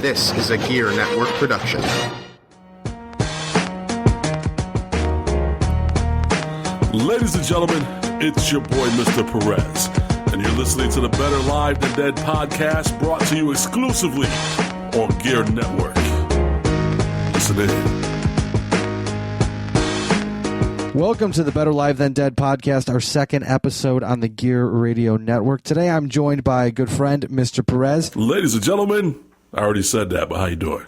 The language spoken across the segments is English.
This is a Gear Network production. Ladies and gentlemen, it's your boy, Mr. Perez, and you're listening to the Better Live Than Dead podcast, brought to you exclusively on Gear Network. Listen in. Welcome to the Better Live Than Dead podcast, our second episode on the Gear Radio Network. Today I'm joined by a good friend, Mr. Perez. Ladies and gentlemen, I already said that, but how you doing?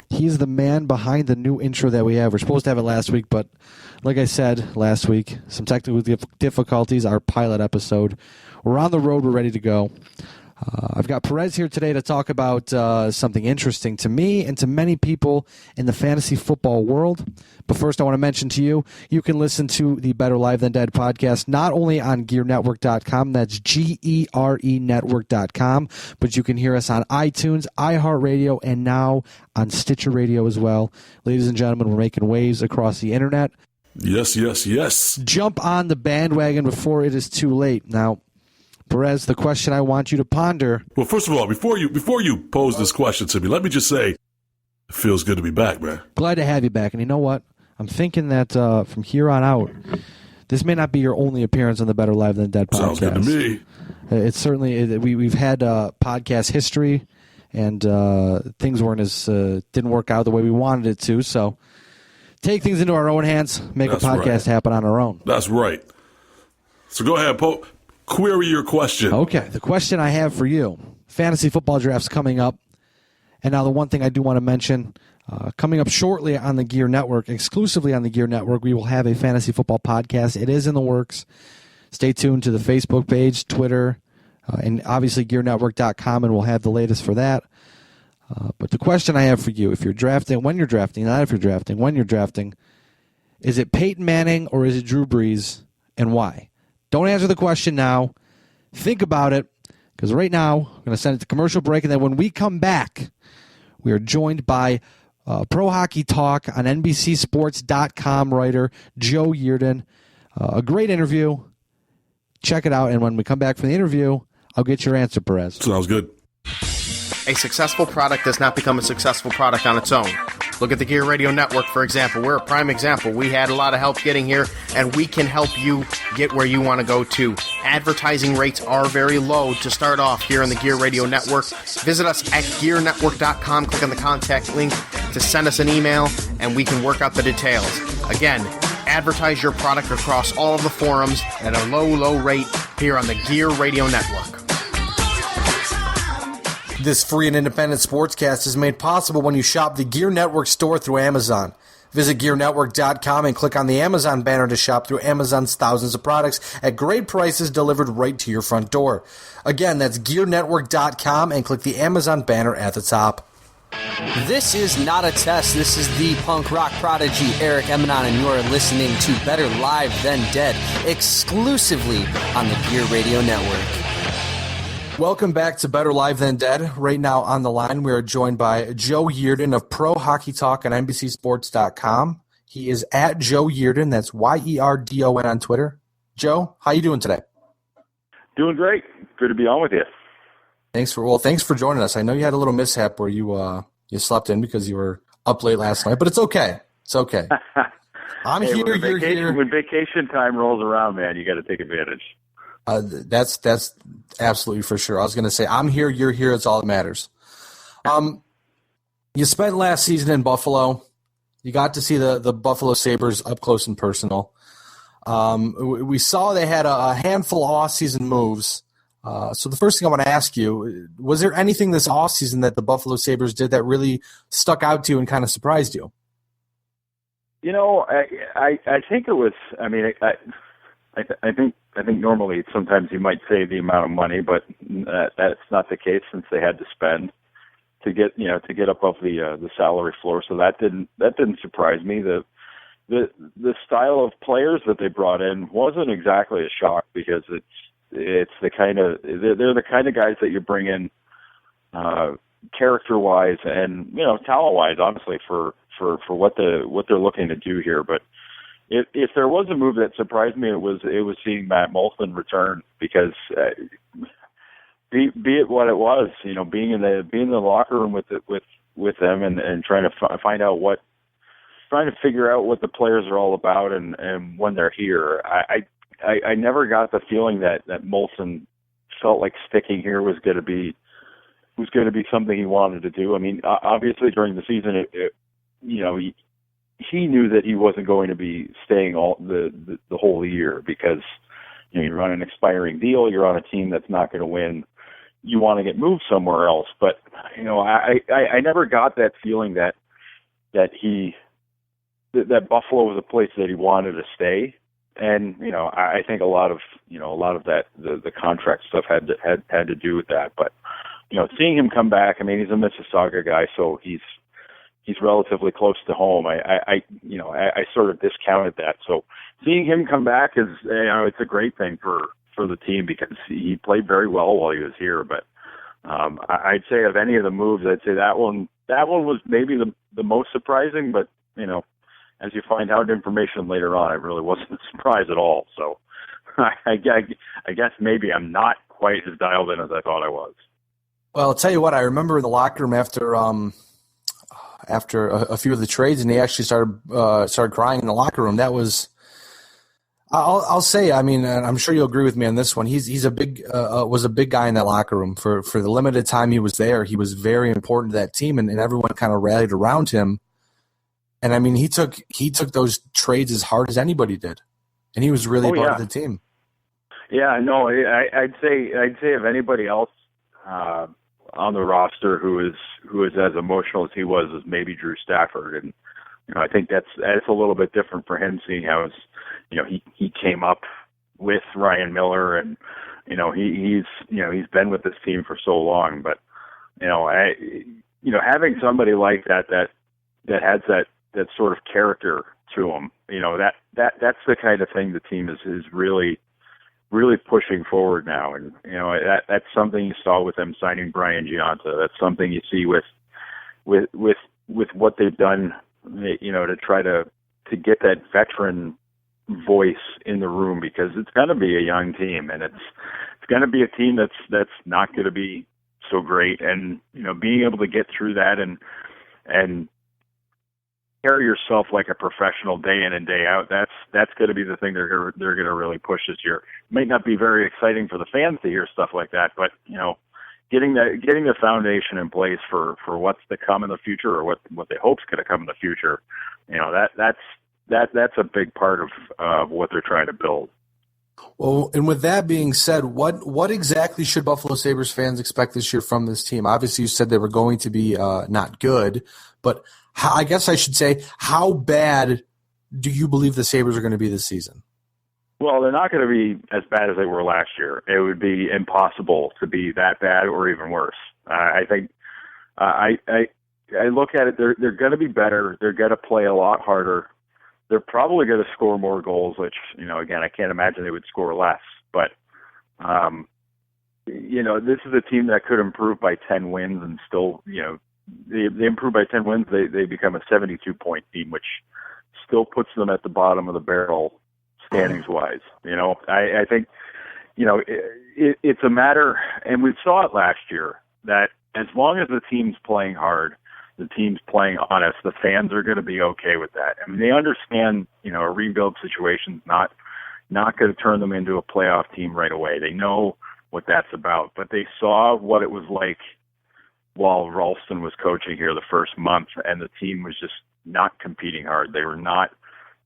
He's the man behind the new intro that we have. We're supposed to have it last week, but like I said last week, some technical difficulties, our pilot episode. We're on the road. We're ready to go. I've got Perez here today to talk about something interesting to me and to many people in the fantasy football world. But first, I want to mention to you, you can listen to the Better Live Than Dead podcast not only on GearNetwork.com, that's GERE Network.com, but you can hear us on iTunes, iHeartRadio, and now on Stitcher Radio as well. Ladies and gentlemen, we're making waves across the internet. Yes, yes, yes. Jump on the bandwagon before it is too late. Now, Perez, the question I want you to ponder. Well, first of all, before you pose this question to me, let me just say, it feels good to be back, man. Glad to have you back. And you know what? I'm thinking that from here on out, this may not be your only appearance on the Better Live Than Dead podcast. Sounds good to me. It's certainly, we've had podcast history, and things didn't work out the way we wanted it to. So take things into our own hands, make a podcast happen on our own. That's right. So go ahead, query your question. Okay, the question I have for you, fantasy football draft's coming up. And now the one thing I do want to mention, coming up shortly on the Gear Network, exclusively on the Gear Network, we will have a fantasy football podcast. It is in the works. Stay tuned to the Facebook page, Twitter, and obviously GearNetwork.com, and we'll have the latest for that. But the question I have for you, if you're drafting, when you're drafting, not if you're drafting, when you're drafting, is it Peyton Manning or is it Drew Brees, and why? Don't answer the question now. Think about it, because right now I'm going to send it to commercial break, and then when we come back, we are joined by Pro Hockey Talk on NBCSports.com writer Joe Yerdon. A great interview. Check it out, and when we come back from the interview, I'll get your answer, Perez. Sounds good. A successful product does not become a successful product on its own. Look at the Gear Radio Network, for example. We're a prime example. We had a lot of help getting here, and we can help you get where you want to go to. Advertising rates are very low to start off here on the Gear Radio Network. Visit us at GearNetwork.com. Click on the contact link to send us an email, and we can work out the details. Again, advertise your product across all of the forums at a low, low rate here on the Gear Radio Network. This free and independent sportscast is made possible when you shop the Gear Network store through Amazon. Visit GearNetwork.com and click on the Amazon banner to shop through Amazon's thousands of products at great prices delivered right to your front door. Again, that's GearNetwork.com and click the Amazon banner at the top. This is not a test. This is the punk rock prodigy Eric Emanon, and you are listening to Better Live Than Dead exclusively on the Gear Radio Network. Welcome back to Better Live Than Dead. Right now on the line, we are joined by Joe Yerdon of Pro Hockey Talk on NBCSports.com. He is at Joe Yerdon. That's Yerdon on Twitter. Joe, how you doing today? Doing great. Good to be on with you. Thanks for joining us. I know you had a little mishap where you slept in because you were up late last night, but it's okay. It's okay. I'm here. You're here. When vacation time rolls around, man, you got to take advantage. That's absolutely for sure. I was going to say, I'm here, you're here, it's all that matters. You spent last season in Buffalo. You got to see the Buffalo Sabres up close and personal. We saw they had a handful of off-season moves. So the first thing I want to ask you, was there anything this off-season that the Buffalo Sabres did that really stuck out to you and kind of surprised you? You know, I think it was, I mean, I think normally sometimes you might say the amount of money, but that's not the case since they had to spend to get above the salary floor. So that didn't surprise me. The style of players that they brought in wasn't exactly a shock because they're the kind of guys that you bring in character wise and talent wise, honestly, for what they're looking to do here, but. If there was a move that surprised me, it was seeing Matt Molson return because be it what it was, being in the locker room with them and trying to trying to figure out what the players are all about and when they're here. I never got the feeling that Molson felt like sticking here was going to be something he wanted to do. I mean, obviously during the season, he knew that he wasn't going to be staying all the whole year because you're on an expiring deal, you're on a team that's not going to win. You want to get moved somewhere else, but I never got that feeling that Buffalo was a place that he wanted to stay. And I think a lot of that the contract stuff had to do with that. But seeing him come back, I mean, he's a Mississauga guy, so he's relatively close to home. I sort of discounted that. So seeing him come back is it's a great thing for the team because he played very well while he was here. But I'd say of any of the moves, I'd say that one was maybe the most surprising. But as you find out information later on, I really wasn't surprised at all. So I guess maybe I'm not quite as dialed in as I thought I was. Well, I'll tell you what, I remember in the locker room after a few of the trades, and he actually started crying in the locker room. That was, I'll say, I mean, I'm sure you'll agree with me on this one. He's a big was a big guy in that locker room for the limited time he was there. He was very important to that team, and everyone kind of rallied around him. And I mean, he took those trades as hard as anybody did, and he was really part of the team. Yeah, no, I'd say of anybody else on the roster who is as emotional as he was maybe Drew Stafford, and I think that's a little bit different for him, seeing how he came up with Ryan Miller, and he's been with this team for so long, but having somebody like that has that sort of character to him, that's the kind of thing the team is really pushing forward now. And, that's something you saw with them signing Brian Giunta. That's something you see with what they've done, to try to get that veteran voice in the room, because it's going to be a young team, and it's going to be a team that's not going to be so great. And, being able to get through that and carry yourself like a professional day in and day out, that's going to be the thing they're going to really push this year. It might not be very exciting for the fans to hear stuff like that, but getting the foundation in place for what's to come in the future, or what they hope's going to come in the future, that's a big part of what they're trying to build. Well, and with that being said, what exactly should Buffalo Sabres fans expect this year from this team? Obviously, you said they were going to be not good, but I guess I should say, how bad do you believe the Sabres are going to be this season? Well, they're not going to be as bad as they were last year. It would be impossible to be that bad or even worse. I think I look at it, they're going to be better. They're going to play a lot harder. They're probably going to score more goals, which, again, I can't imagine they would score less. But, this is a team that could improve by 10 wins and still, they improve by 10 wins, they become a 72-point team, which still puts them at the bottom of the barrel standings-wise. I think, it's a matter, and we saw it last year, that as long as the team's playing hard, the team's playing honest, the fans are going to be okay with that. I mean, they understand, a rebuild situation's not going to turn them into a playoff team right away. They know what that's about, but they saw what it was like while Ralston was coaching here the first month, and the team was just not competing hard. They were not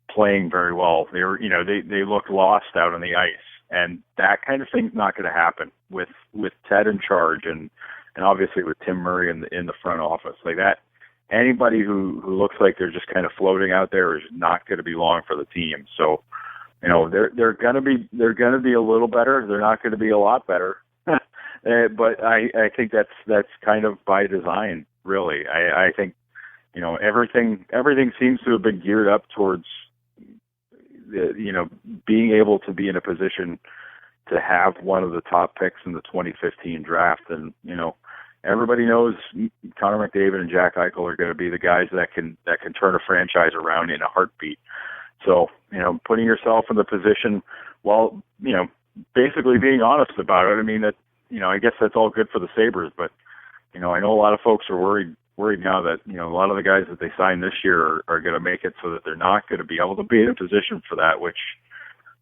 playing very well. They were, they looked lost out on the ice, and that kind of thing's not going to happen with Ted in charge, and obviously with Tim Murray in the front office like that. Anybody who looks like they're just kind of floating out there is not going to be long for the team. So, they're going to be a little better. They're not going to be a lot better. But I think that's kind of by design, really. I think, everything seems to have been geared up towards, being able to be in a position to have one of the top picks in the 2015 draft. And, everybody knows Connor McDavid and Jack Eichel are going to be the guys that can turn a franchise around in a heartbeat. So, putting yourself in the position while, basically being honest about it. I mean, that I guess that's all good for the Sabres, but I know a lot of folks are worried now that a lot of the guys that they signed this year are going to make it so that they're not going to be able to be in a position for that, which,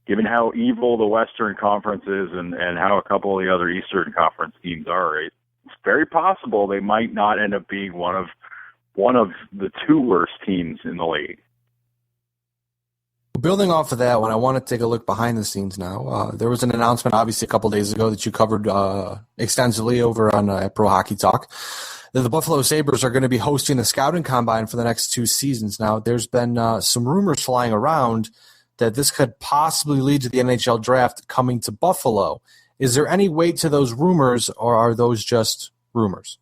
given how evil the Western Conference is and how a couple of the other Eastern Conference teams are, it's very possible they might not end up being one of the two worst teams in the league. Building off of that one, I want to take a look behind the scenes now. There was an announcement, obviously, a couple days ago that you covered extensively over on at Pro Hockey Talk, that the Buffalo Sabres are going to be hosting the Scouting Combine for the next 2 seasons. Now, there's been some rumors flying around that this could possibly lead to the NHL Draft coming to Buffalo. Is there any weight to those rumors, or are those just rumors?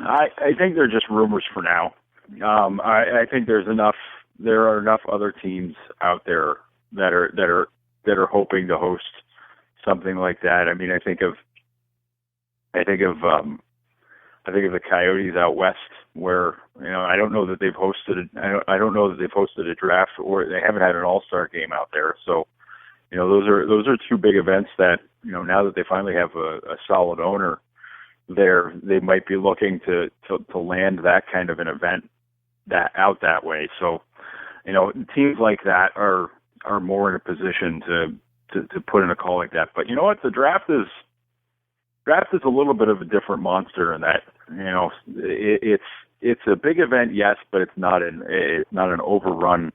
I think they're just rumors for now. I think there are enough other teams out there that are hoping to host something like that. I mean, I think of the Coyotes out west, where I don't know that they've hosted a draft, or they haven't had an All-Star game out there. So those are two big events that now that they finally have a solid owner there, they might be looking to land that kind of an event that way. So teams like that are more in a position to put in a call like that. But you know what? The draft is a little bit of a different monster in that it's a big event, yes, but it's not an overrun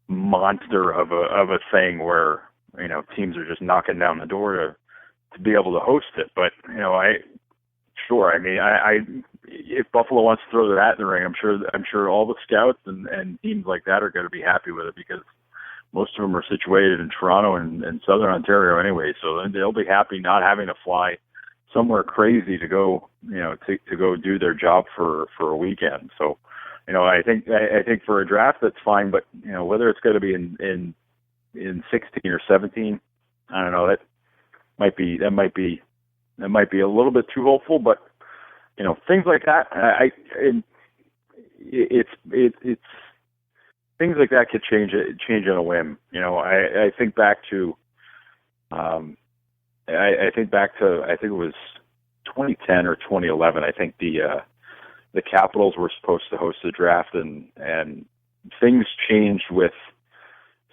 monster of a thing where teams are just knocking down the door to be able to host it. But if Buffalo wants to throw their hat in the ring, I'm sure all the scouts and teams like that are going to be happy with it, because most of them are situated in Toronto and Southern Ontario anyway, so they'll be happy not having to fly somewhere crazy to go to go do their job for a weekend. So I think for a draft that's fine, but whether it's going to be in 16 or 17, I don't know. That might be a little bit too hopeful, but things like that, it's things like that could change on a whim. I think back to I think it was 2010 or 2011. I think the Capitals were supposed to host the draft, and things changed with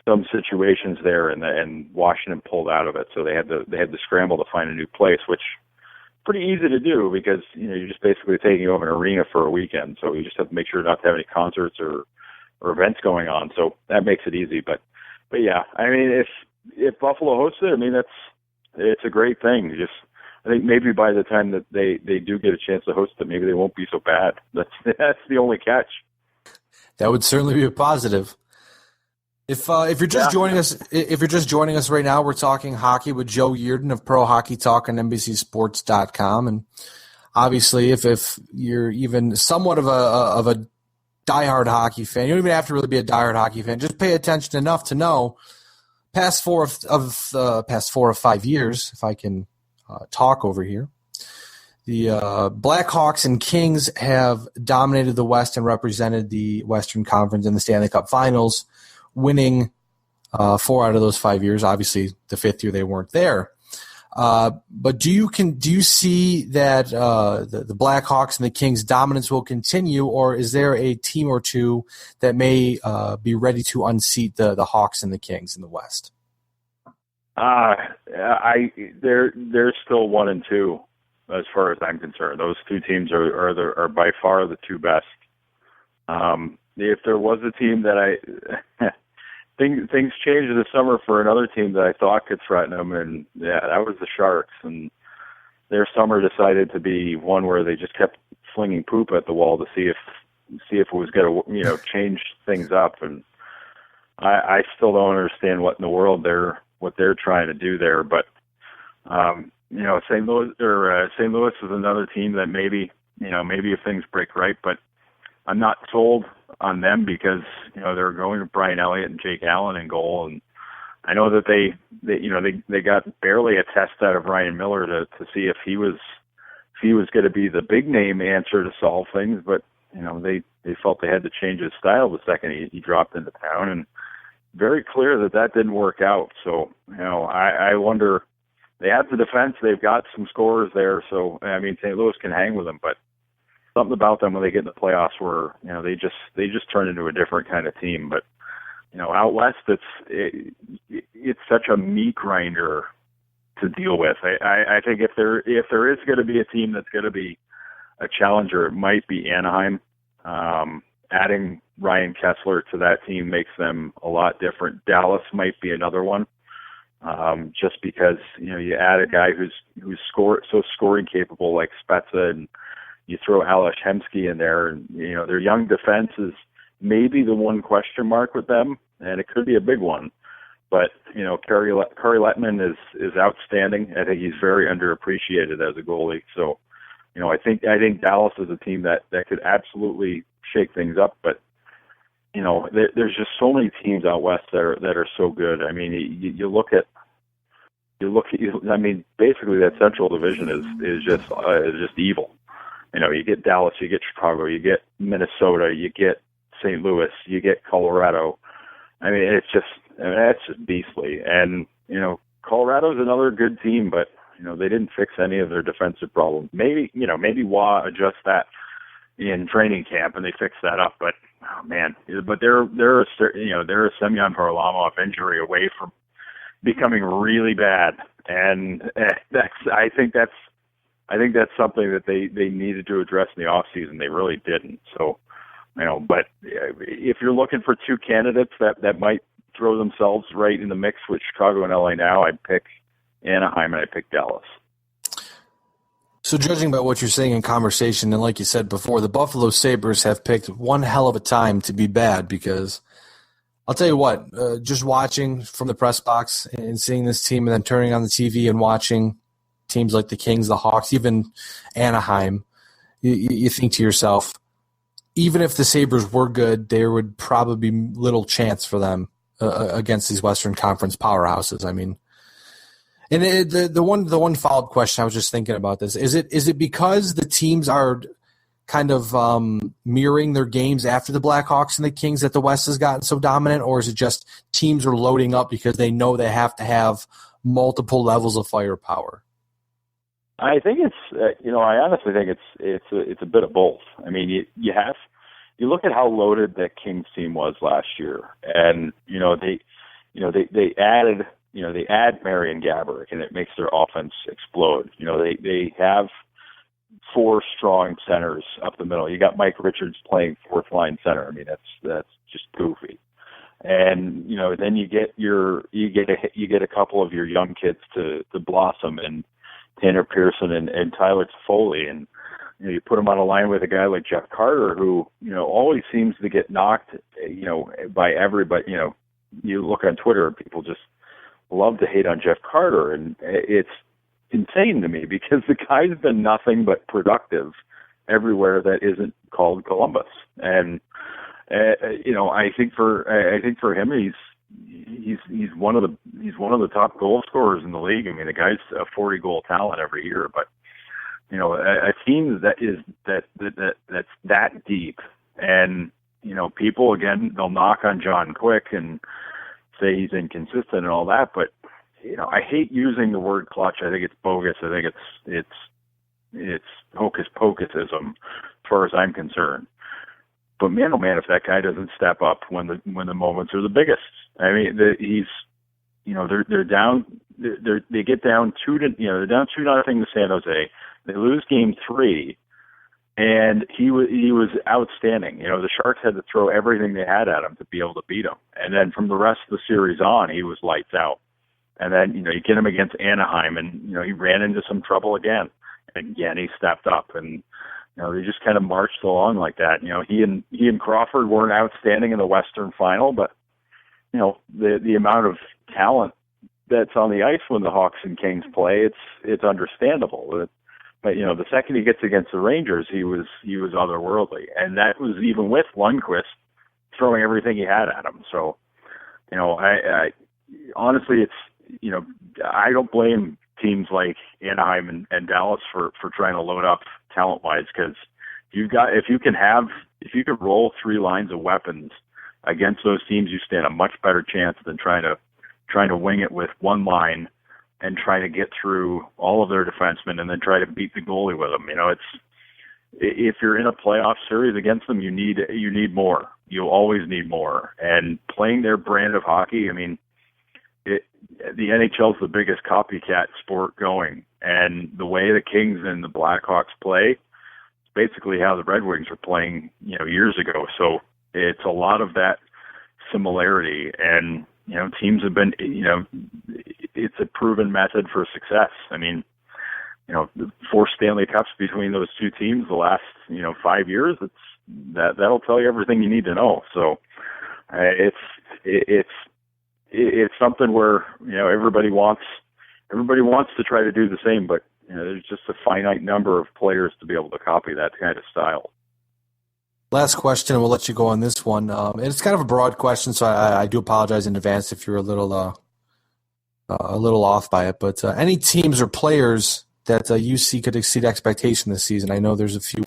some situations there, and Washington pulled out of it. So they had to scramble to find a new place, which is pretty easy to do, because you're just basically taking over an arena for a weekend. So you just have to make sure not to have any concerts or events going on. So that makes it easy. But yeah, I mean, if Buffalo hosts it, I mean, it's a great thing. I think maybe by the time that they do get a chance to host it, maybe they won't be so bad. That's the only catch. That would certainly be a positive. If you're just joining us right now, we're talking hockey with Joe Yerdon of Pro Hockey Talk on NBCSports.com, and obviously, if you're even somewhat of a diehard hockey fan, you don't even have to really be a diehard hockey fan. Just pay attention enough to know past four or 5 years, if I can talk over here, the Blackhawks and Kings have dominated the West and represented the Western Conference in the Stanley Cup Finals, winning 4 out of those 5 years. Obviously, the 5th year they weren't there. But do you see that the Blackhawks and the Kings' dominance will continue, or is there a team or two that may be ready to unseat the Hawks and the Kings in the West? They're still 1 and 2 as far as I'm concerned. Those two teams are by far the two best. If there was a team that things changed this summer for another team that I thought could threaten them, and that was the Sharks. And their summer decided to be one where they just kept flinging poop at the wall to see if it was going to change things up. And I still don't understand what in the world they're trying to do there. But St. Louis is another team that maybe if things break right, but I'm not sold on them because they're going to Brian Elliott and Jake Allen in goal, and I know that they got barely a test out of Ryan Miller to see if he was going to be the big name answer to solve things, but they felt they had to change his style the second he dropped into town, and very clear that didn't work out. So I wonder they have the defense. They've got some scorers there. So, I mean, St. Louis can hang with them, but something about them when they get in the playoffs where, they just turn into a different kind of team. But, out west, it's such a meat grinder to deal with. I think if there is going to be a team that's going to be a challenger, it might be Anaheim. Adding Ryan Kessler to that team makes them a lot different. Dallas might be another one, just because you add a guy who's so scoring capable like Spezza, and you throw Ales Hemsky in there, and their young defense is maybe the one question mark with them, and it could be a big one. But Kari Lettman is outstanding. I think he's very underappreciated as a goalie. So, I think Dallas is a team that could absolutely shake things up. But there's just so many teams out west that are so good. I mean, you look at. I mean, basically that Central Division is just evil. You get Dallas, you get Chicago, you get Minnesota, you get St. Louis, you get Colorado. I mean, that's just beastly. And, Colorado's another good team, but, they didn't fix any of their defensive problems. Maybe Waugh adjusts that in training camp and they fix that up. But, oh man, they're a Semyon Varlamov injury away from becoming really bad. And I think that's something that they needed to address in the offseason. They really didn't. So, but if you're looking for two candidates that might throw themselves right in the mix with Chicago and LA now, I'd pick Anaheim and I'd pick Dallas. So judging by what you're saying in conversation, and like you said before, the Buffalo Sabres have picked one hell of a time to be bad, because I'll tell you what, just watching from the press box and seeing this team and then turning on the TV and watching teams like the Kings, the Hawks, even Anaheim, you think to yourself, even if the Sabres were good, there would probably be little chance for them against these Western Conference powerhouses. I mean, and the one follow-up question, I was just thinking about this. Is it because the teams are kind of mirroring their games after the Blackhawks and the Kings that the West has gotten so dominant, or is it just teams are loading up because they know they have to have multiple levels of firepower? I think it's, I honestly think it's a bit of both. I mean, you look at how loaded that Kings team was last year, and they add Marian Gaborik, and it makes their offense explode. They have four strong centers up the middle. You got Mike Richards playing fourth line center. I mean, that's just goofy. And then you get a couple of your young kids to blossom, and Tanner Pearson and Tyler Toffoli, and you put them on a line with a guy like Jeff Carter, who always seems to get knocked by everybody. You look on Twitter and people just love to hate on Jeff Carter, and it's insane to me because the guy's been nothing but productive everywhere that isn't called Columbus. And I think for him, he's one of the top goal scorers in the league. I mean, the guy's a 40 goal talent every year, but a team that's that deep, and people, again, they'll knock on John Quick and say he's inconsistent and all that, but I hate using the word clutch. I think it's bogus. I think it's hocus pocusism as far as I'm concerned. But man, oh man, if that guy doesn't step up when the moments are the biggest. I mean, they're down. They get down they're down 2-0 to San Jose. They lose game 3, and he was outstanding. The Sharks had to throw everything they had at him to be able to beat him. And then from the rest of the series on, he was lights out. And then you get him against Anaheim, and he ran into some trouble again. And again, he stepped up, and they just kind of marched along like that. He and Crawford weren't outstanding in the Western Final, but the amount of talent that's on the ice when the Hawks and Kings play, it's understandable. But the second he gets against the Rangers, he was otherworldly, and that was even with Lundqvist throwing everything he had at him. So, I honestly, it's I don't blame teams like Anaheim and Dallas for trying to load up talent-wise, because if you can roll 3 lines of weapons against those teams, you stand a much better chance than trying to wing it with one line and try to get through all of their defensemen and then try to beat the goalie with them. If you're in a playoff series against them, you need more. You always need more. And playing their brand of hockey, the NHL is the biggest copycat sport going. And the way the Kings and the Blackhawks play, it's basically how the Red Wings were playing, years ago. So it's a lot of that similarity. And, teams have been, it's a proven method for success. 4 Stanley Cups between those two teams the last, 5 years, that'll tell you everything you need to know. So it's something where, everybody wants to try to do the same, but there's just a finite number of players to be able to copy that kind of style. Last question, and we'll let you go on this one. And it's kind of a broad question, so I do apologize in advance if you're a little off by it. But any teams or players that you see could exceed expectation this season? I know there's a few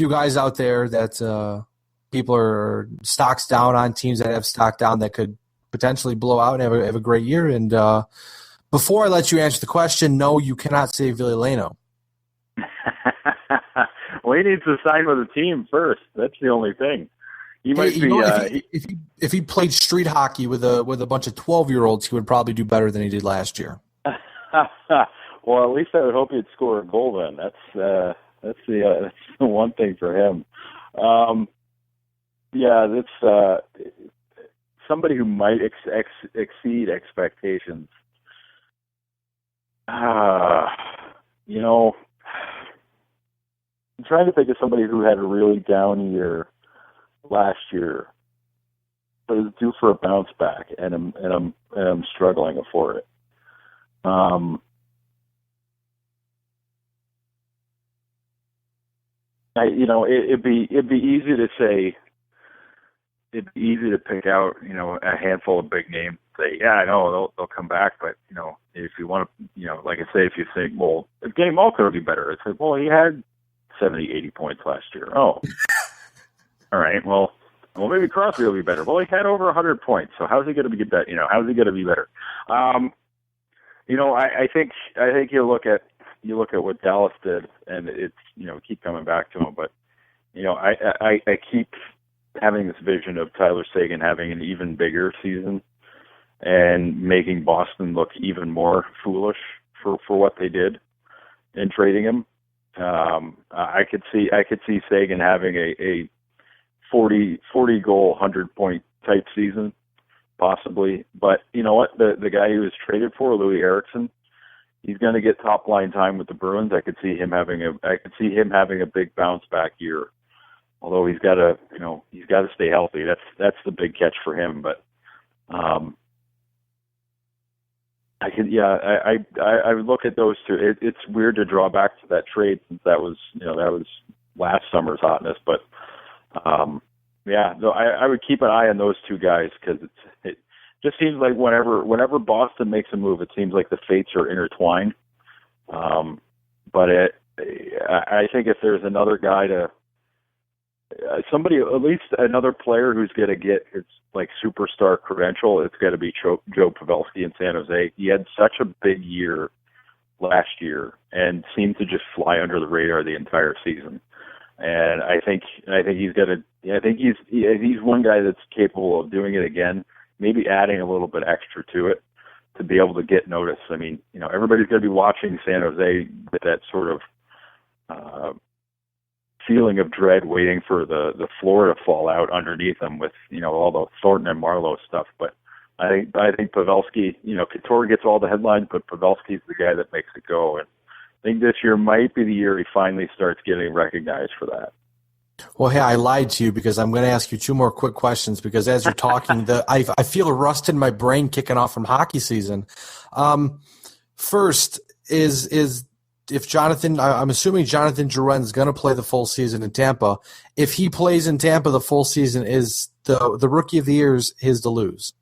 guys out there that people are stocks down on, teams that have stock down that could potentially blow out and have a great year. And before I let you answer the question, no, you cannot say Ville Leno. Well, he needs to sign with a team first. That's the only thing. He might be. If he played street hockey with a bunch of 12-year-olds, he would probably do better than he did last year. Well, at least I would hope he'd score a goal then. That's the one thing for him. That's somebody who might exceed expectations. I'm trying to think of somebody who had a really down year last year, but is due for a bounce back, and I'm struggling for it. It'd be easy to say. It'd be easy to pick out, a handful of big names. Say, yeah, I know they'll come back, but if you want to, like I say, if you think, well, if Game Malkin would be better, it's like, well, he had 70, 80 points last year. Oh, all right. Well, maybe Crosby will be better. Well, he had over 100 points. So how's he going to get that? How's he going to be better? I think you look at what Dallas did, and it's keep coming back to him. But I keep having this vision of Tyler Seguin having an even bigger season and making Boston look even more foolish for what they did in trading him. I could see Seguin having a 40 goal, 100 point type season, possibly. But you know what? The guy he was traded for, Louis Eriksson, he's going to get top line time with the Bruins. I could see him having a big bounce back year. Although he's got to stay healthy. That's the big catch for him. But I would look at those two. It's weird to draw back to that trade since that was last summer's hotness. But I would keep an eye on those two guys because it just seems like whenever Boston makes a move, it seems like the fates are intertwined. But I think if there's another guy somebody, at least another player who's going to get his superstar credential, it's got to be Joe Pavelski in San Jose. He had such a big year last year and seemed to just fly under the radar the entire season. And I think he's one guy that's capable of doing it again, maybe adding a little bit extra to it to be able to get noticed. Everybody's going to be watching San Jose with that sort of feeling of dread, waiting for the floor to fall out underneath them with all the Thornton and Marlowe stuff. But I think Pavelski, Couture gets all the headlines, but Pavelski's the guy that makes it go. And I think this year might be the year he finally starts getting recognized for that. Well, hey, I lied to you because I'm going to ask you 2 more quick questions because as you're talking, I feel a rust in my brain kicking off from hockey season. First is if Jonathan, I'm assuming Jonathan Drouin's going to play the full season in Tampa. If he plays in Tampa the full season, is the Rookie of the Year his to lose?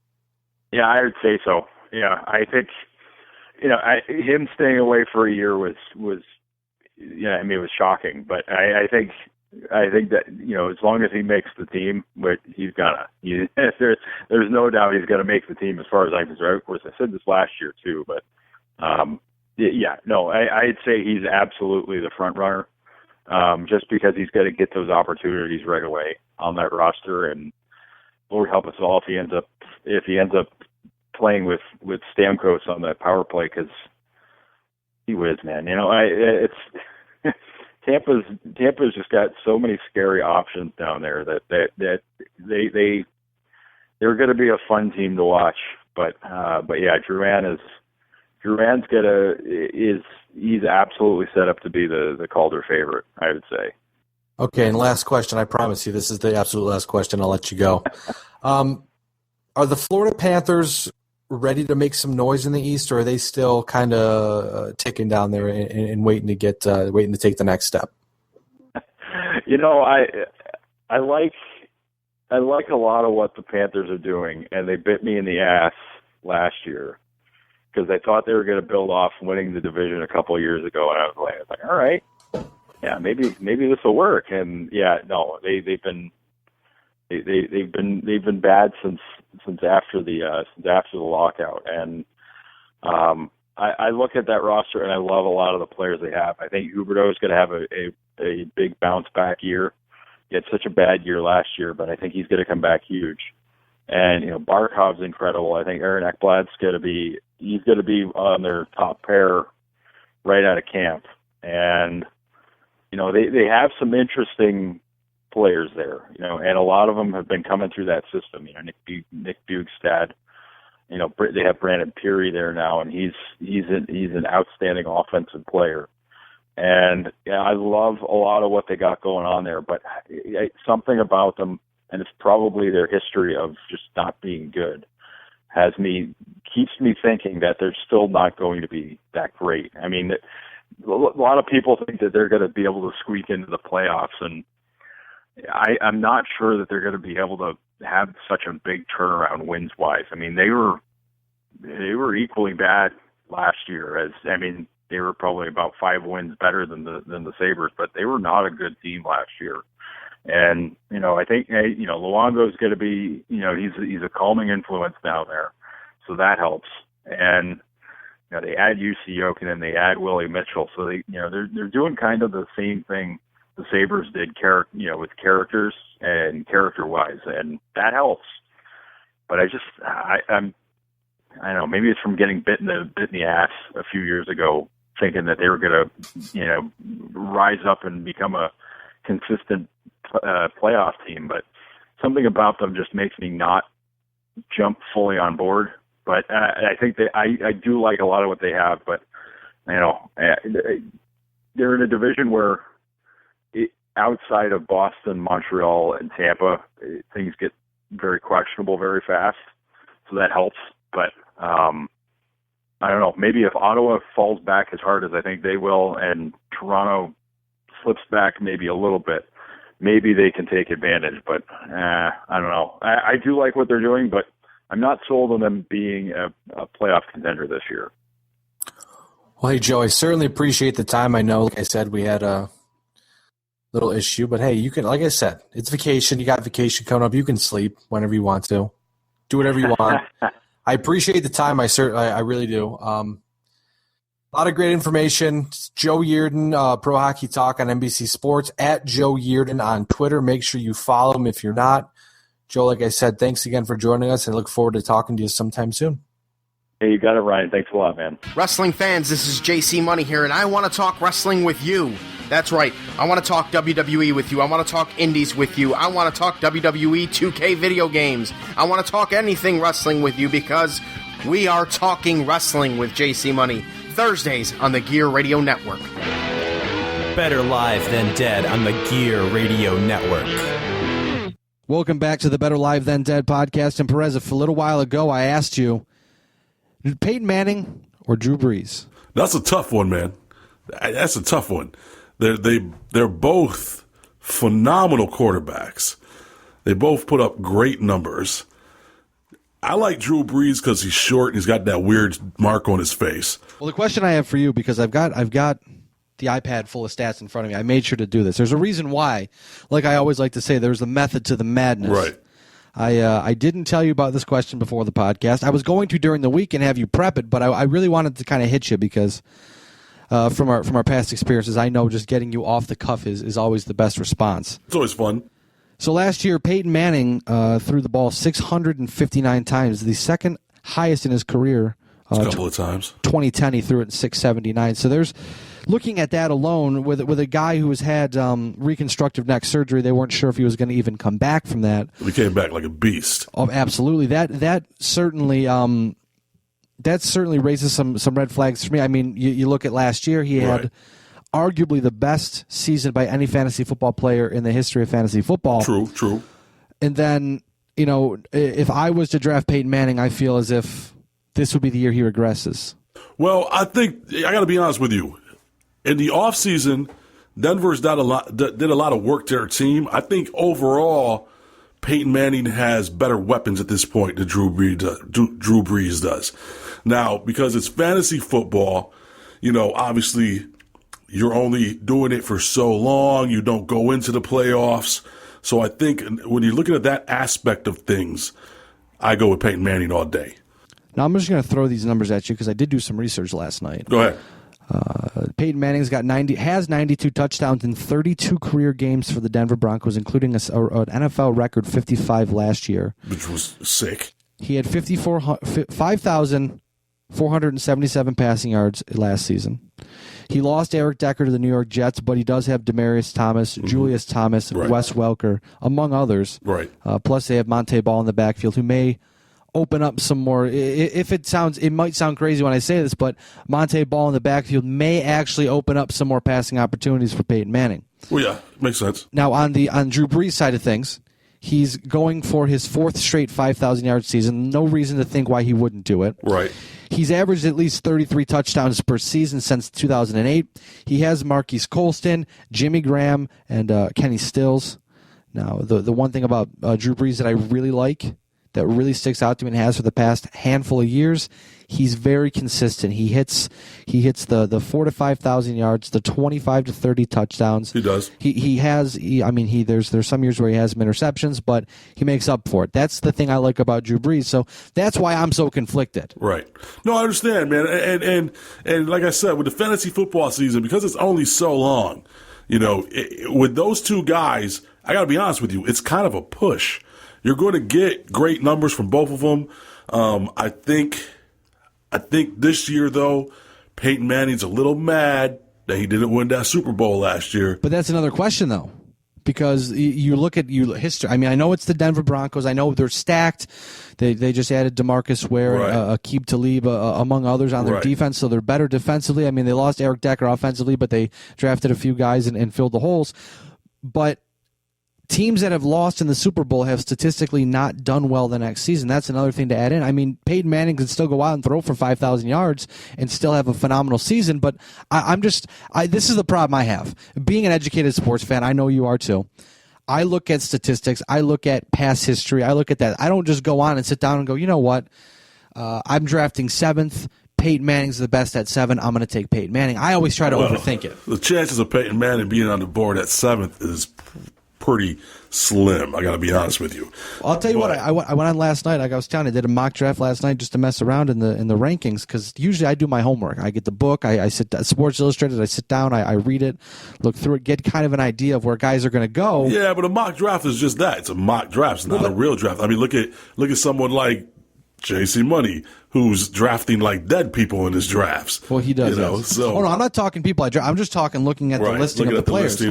Yeah, I would say so. Yeah, I think him staying away for a year was it was shocking. But I think that as long as he makes the team, which he's gonna, there's no doubt he's gonna make the team as far as I'm concerned. Of course, I said this last year too, but I'd say he's absolutely the front runner, just because he's got to get those opportunities right away on that roster. And Lord help us all if he ends up playing with Stamkos on that power play, because he whiz, man. It's Tampa's just got so many scary options down there that they're going to be a fun team to watch. But yeah, he's absolutely set up to be the Calder favorite, I would say. Okay, and last question. I promise you, this is the absolute last question. I'll let you go. Are the Florida Panthers ready to make some noise in the East, or are they still kind of ticking down there and waiting to take the next step? I like a lot of what the Panthers are doing, and they bit me in the ass last year because I thought they were going to build off winning the division a couple of years ago, and I was like, all right, yeah, maybe this will work. And yeah, no, they've been bad since after the lockout. And I look at that roster and I love a lot of the players they have. I think Huberdeau is going to have a big bounce back year. He had such a bad year last year, but I think he's going to come back huge. And Barkov's incredible. I think Aaron Ekblad's going to be on their top pair right out of camp. And they have some interesting players there, and a lot of them have been coming through that system. Nick Bjugstad, they have Brandon Peary there now, and he's an outstanding offensive player. And yeah, I love a lot of what they got going on there, but something about them, and it's probably their history of just not being good, keeps me thinking that they're still not going to be that great. I mean, a lot of people think that they're going to be able to squeak into the playoffs, and I'm not sure that they're going to be able to have such a big turnaround wins-wise. I mean, they were equally bad last year. They were probably about 5 wins better than the Sabres, but they were not a good team last year. And I think Luongo's going to be he's a calming influence down there, so that helps. And they add UC Jokinen, they add Willie Mitchell, so they're doing kind of the same thing the Sabres did, with characters and character-wise, and that helps. But I don't know, maybe it's from getting bit in the ass a few years ago, thinking that they were going to, rise up and become a consistent playoff team. But something about them just makes me not jump fully on board. But I think that I do like a lot of what they have. But they're in a division where, outside of Boston, Montreal, and Tampa, things get very questionable very fast. So that helps. But I don't know. Maybe if Ottawa falls back as hard as I think they will, and Toronto slips back maybe a little bit, maybe they can take advantage. But I don't know. I do like what they're doing, but I'm not sold on them being a playoff contender this year. Well, hey, Joe, I certainly appreciate the time. I know, like I said, we had a little issue, but hey, you can, like I said, it's vacation. You got vacation coming up. You can sleep whenever you want to. Do whatever you want. I appreciate the time. I really do. A lot of great information. It's Joe Yerdon, Pro Hockey Talk on NBC Sports, at Joe Yerdon on Twitter. Make sure you follow him if you're not. Joe, like I said, thanks again for joining us, and I look forward to talking to you sometime soon. Hey, you got it, Ryan. Thanks a lot, man. Wrestling fans, this is JC Money here, and I want to talk wrestling with you. That's right. I want to talk WWE with you. I want to talk indies with you. I want to talk WWE 2K video games. I want to talk anything wrestling with you, because we are talking wrestling with JC Money. Thursdays on the Gear Radio Network. Better live than dead on the Gear Radio Network. Welcome back to the Better Live Than Dead podcast. And Perez, a little while ago, I asked you, Peyton Manning or Drew Brees? That's a tough one, man. That's a tough one. They're both phenomenal quarterbacks. They both put up great numbers. I like Drew Brees because he's short and he's got that weird mark on his face. Well, the question I have for you, because I've got the iPad full of stats in front of me. I made sure to do this. There's a reason why. Like I always like to say, there's a method to the madness. Right. I didn't tell you about this question before the podcast. I was going to during the week and have you prep it, but I really wanted to kind of hit you because from our past experiences, I know just getting you off the cuff is always the best response. It's always fun. So last year, Peyton Manning threw the ball 659 times, the second highest in his career. A couple of times. 2010, he threw it in 679. So there's looking at that alone with a guy who has had reconstructive neck surgery. They weren't sure if he was going to even come back from that. He came back like a beast. Oh, absolutely. That certainly raises some red flags for me. I mean, you look at last year, he had arguably the best season by any fantasy football player in the history of fantasy football. True. And then, if I was to draft Peyton Manning, I feel as if this would be the year he regresses. Well, I think I got to be honest with you. In the offseason, Denver's did a lot of work to their team. I think overall, Peyton Manning has better weapons at this point than Drew Brees does. Now, because it's fantasy football, obviously you're only doing it for so long. You don't go into the playoffs. So I think when you're looking at that aspect of things, I go with Peyton Manning all day. Now, I'm just going to throw these numbers at you because I did do some research last night. Go ahead. Peyton Manning's has 92 touchdowns in 32 career games for the Denver Broncos, including an NFL record 55 last year. Which was sick. He had 5,477 passing yards last season. He lost Eric Decker to the New York Jets, but he does have Demaryius Thomas, Julius Thomas, Wes Welker, among others. Right. Plus, they have Monte Ball in the backfield, who may open up some more. It might sound crazy when I say this, but Monte Ball in the backfield may actually open up some more passing opportunities for Peyton Manning. Well, yeah, makes sense. Now, on Drew Brees' side of things, he's going for his fourth straight 5,000-yard season. No reason to think why he wouldn't do it. Right. He's averaged at least 33 touchdowns per season since 2008. He has Marquise Colston, Jimmy Graham, and Kenny Stills. Now, the one thing about Drew Brees that I really like, that really sticks out to me and has for the past handful of years, he's very consistent. He hits the 4,000 to 5,000 yards, the 25 to 30 touchdowns. He does. There's some years where he has some interceptions, but he makes up for it. That's the thing I like about Drew Brees. So that's why I'm so conflicted. Right. No, I understand, man. And like I said, with the fantasy football season, because it's only so long, with those two guys, I got to be honest with you, it's kind of a push. You're going to get great numbers from both of them. I think this year, though, Peyton Manning's a little mad that he didn't win that Super Bowl last year. But that's another question, though, because you look at history. I mean, I know it's the Denver Broncos. I know they're stacked. They just added DeMarcus Ware, Aqib Talib, among others, on their defense, so they're better defensively. I mean, they lost Eric Decker offensively, but they drafted a few guys and filled the holes. But teams that have lost in the Super Bowl have statistically not done well the next season. That's another thing to add in. I mean, Peyton Manning can still go out and throw for 5,000 yards and still have a phenomenal season, but this is the problem I have. Being an educated sports fan, I know you are too. I look at statistics. I look at past history. I look at that. I don't just go on and sit down and go, you know what? I'm drafting 7th. Peyton Manning's the best at 7. I'm going to take Peyton Manning. I always try to overthink it. The chances of Peyton Manning being on the board at 7th is pretty slim. I got to be honest with you. I'll tell you what. I went on last night. Like I was telling you, I did a mock draft last night just to mess around in the rankings because usually I do my homework. I get the book. I sit down, Sports Illustrated. I sit down. I read it, look through it, get kind of an idea of where guys are going to go. Yeah, but a mock draft is just that. It's a mock draft. It's not a real draft. I mean, look at someone like JC Money, who's drafting like dead people in his drafts. Well, he does. So. Oh no, I'm not talking people I draft. I'm just talking looking at the listing of the players.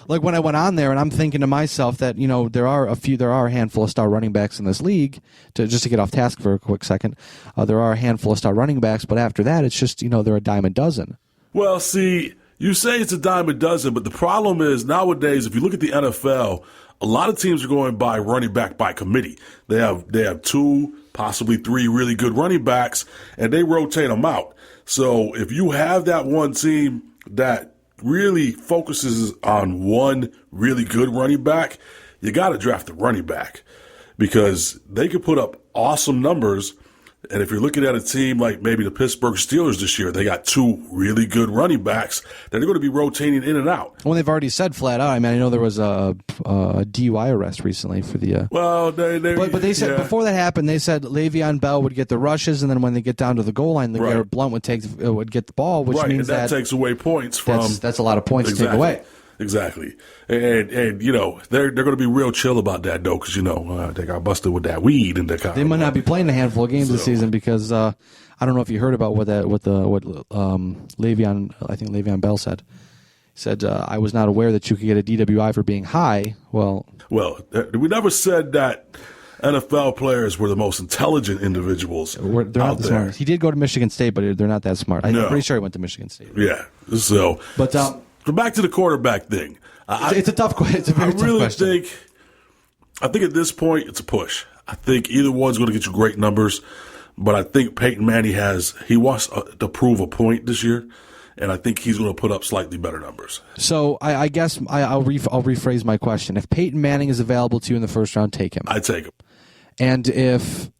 Like when I went on there, and I'm thinking to myself that there are a handful of star running backs in this league. Just to get off task for a quick second, there are a handful of star running backs, but after that, it's just they're a dime a dozen. Well, see, you say it's a dime a dozen, but the problem is nowadays, if you look at the NFL, a lot of teams are going by running back by committee. They have 2, possibly 3 really good running backs, and they rotate them out. So if you have that one team that really focuses on one really good running back, you got to draft the running back because they could put up awesome numbers And if you're looking at a team like maybe the Pittsburgh Steelers this year, they got two really good running backs that are going to be rotating in and out. Well, they've already said flat out. I mean, I know there was a DUI arrest recently for the. Well, but they said before that happened, they said Le'Veon Bell would get the rushes, and then when they get down to the goal line, Garrett Blount would get the ball, which means and that takes away points from. That's a lot of points to take away. Exactly. And you know, they're going to be real chill about that, though, because, you know, they got busted with that weed in the car. They might not be playing a handful of games this season because I don't know if you heard about what Le'Veon Bell said. He said, I was not aware that you could get a DWI for being high. Well, we never said that NFL players were the most intelligent individuals they're not the smartest. He did go to Michigan State, but they're not that smart. I'm pretty sure he went to Michigan State. Yeah. So, but back to the quarterback thing. It's a tough question. It's a very tough question. I think at this point it's a push. I think either one's going to get you great numbers, but I think Peyton Manning wants to prove a point this year, and I think he's going to put up slightly better numbers. So I guess I'll rephrase my question. If Peyton Manning is available to you in the first round, take him. I'd take him. And if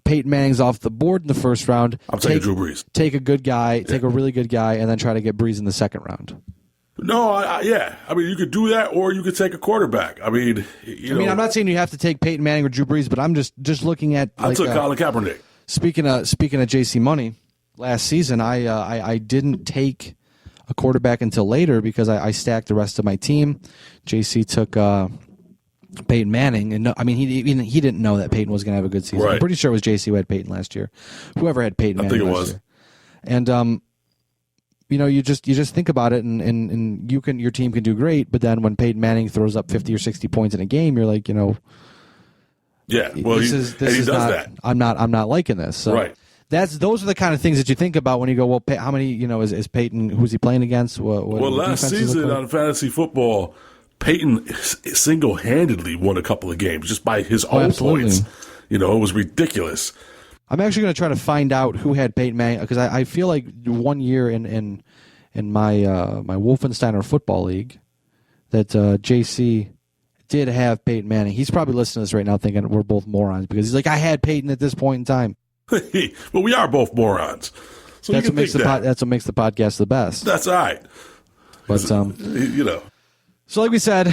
Peyton Manning's off the board in the first round, I'm taking Drew Brees. Take a good guy, take a really good guy, and then try to get Brees in the second round. No, I mean, you could do that, or you could take a quarterback. I mean, I'm not saying you have to take Peyton Manning or Drew Brees, but I'm just looking at. I took Colin Kaepernick. Speaking of JC Money, last season I didn't take a quarterback until later because I stacked the rest of my team. JC took Peyton Manning, and he didn't know that Peyton was going to have a good season. Right. I'm pretty sure it was JC who had Peyton last year. Whoever had Peyton, I Manning think it last was. year. And you just think about it, and your team can do great, but then when Peyton Manning throws up 50 or 60 points in a game, you're like, yeah, well, he does that. I'm not liking this. So right. Those are the kind of things that you think about when you go, well, how many, is Peyton, who's he playing against? Well, last season on fantasy football, Peyton single-handedly won a couple of games just by his own points. It was ridiculous. I'm actually going to try to find out who had Peyton Manning because I feel like one year in my Wolfensteiner football league that JC did have Peyton Manning. He's probably listening to this right now thinking we're both morons because he's like, I had Peyton at this point in time. Well, we are both morons. So that's what makes the podcast the best. That's all right. But So like we said,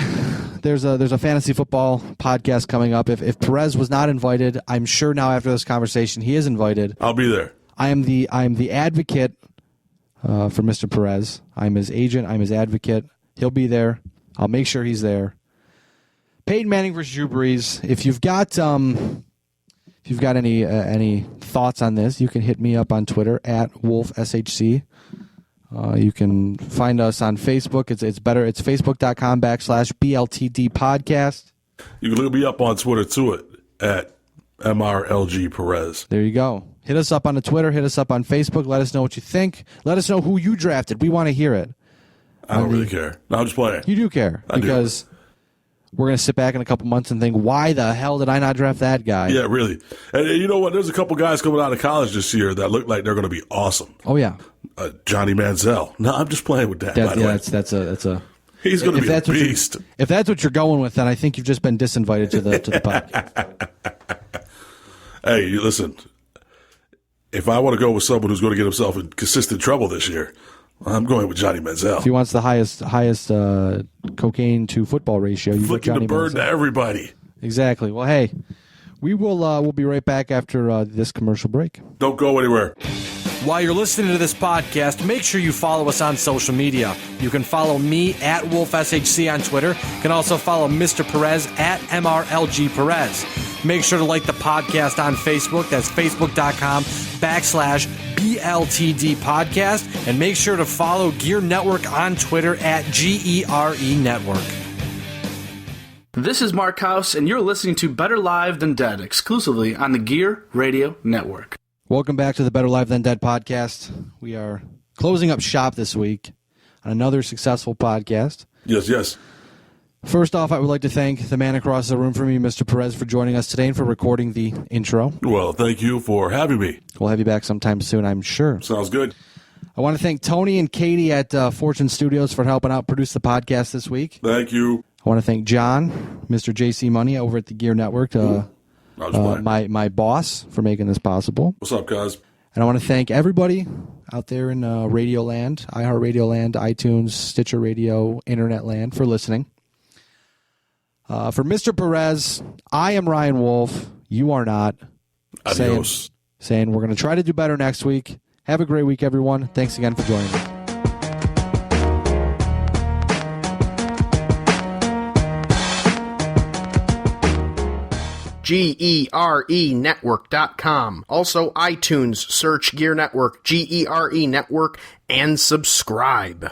there's a fantasy football podcast coming up. If Perez was not invited, I'm sure now after this conversation he is invited. I'll be there. I am the advocate for Mr. Perez. I'm his agent. I'm his advocate. He'll be there. I'll make sure he's there. Peyton Manning versus Drew Brees. If you've got any thoughts on this, you can hit me up on Twitter at WolfSHC. You can find us on Facebook. It's better. It's facebook.com/BLTD Podcast. You can look me up on Twitter too at MRLG Perez. There you go. Hit us up on the Twitter. Hit us up on Facebook. Let us know what you think. Let us know who you drafted. We want to hear it. I don't really care. No, I'm just playing. You do care because we're going to sit back in a couple months and think, why the hell did I not draft that guy? Yeah, really. And you know what? There's a couple guys coming out of college this year that look like they're going to be awesome. Oh, yeah. Johnny Manziel. No, I'm just playing with that. By the way. That's a. He's going to be a beast. If that's what you're going with, then I think you've just been disinvited to the podcast. Hey, listen. If I want to go with someone who's going to get himself in consistent trouble this year, I'm going with Johnny Manziel. If he wants the highest cocaine to football ratio, you flicking the bird to everybody. Exactly. Well, hey, we'll be right back after this commercial break. Don't go anywhere. While you're listening to this podcast, make sure you follow us on social media. You can follow me at WolfSHC on Twitter. You can also follow Mr. Perez at MRLG Perez. Make sure to like the podcast on Facebook. That's facebook.com/BLTD Podcast. And make sure to follow Gear Network on Twitter at GERE Network. This is Mark House, and you're listening to Better Live Than Dead, exclusively on the Gear Radio Network. Welcome back to the Better Live Than Dead podcast. We are closing up shop this week on another successful podcast. Yes. First off, I would like to thank the man across the room from me, Mr. Perez, for joining us today and for recording the intro. Well, thank you for having me. We'll have you back sometime soon, I'm sure. Sounds good. I want to thank Tony and Katie at Fortune Studios for helping out produce the podcast this week. Thank you. I want to thank John, Mr. JC Money over at the Gear Network. I my boss for making this possible. What's up, guys? And I want to thank everybody out there in Radio Land, iHeartRadio Land, iTunes, Stitcher Radio, Internet Land for listening. For Mr. Perez, I am Ryan Wolf. You are not. Adios. Saying we're going to try to do better next week. Have a great week, everyone. Thanks again for joining us. GEREnetwork.com. Also, iTunes, search Gear Network, GERE Network, and subscribe.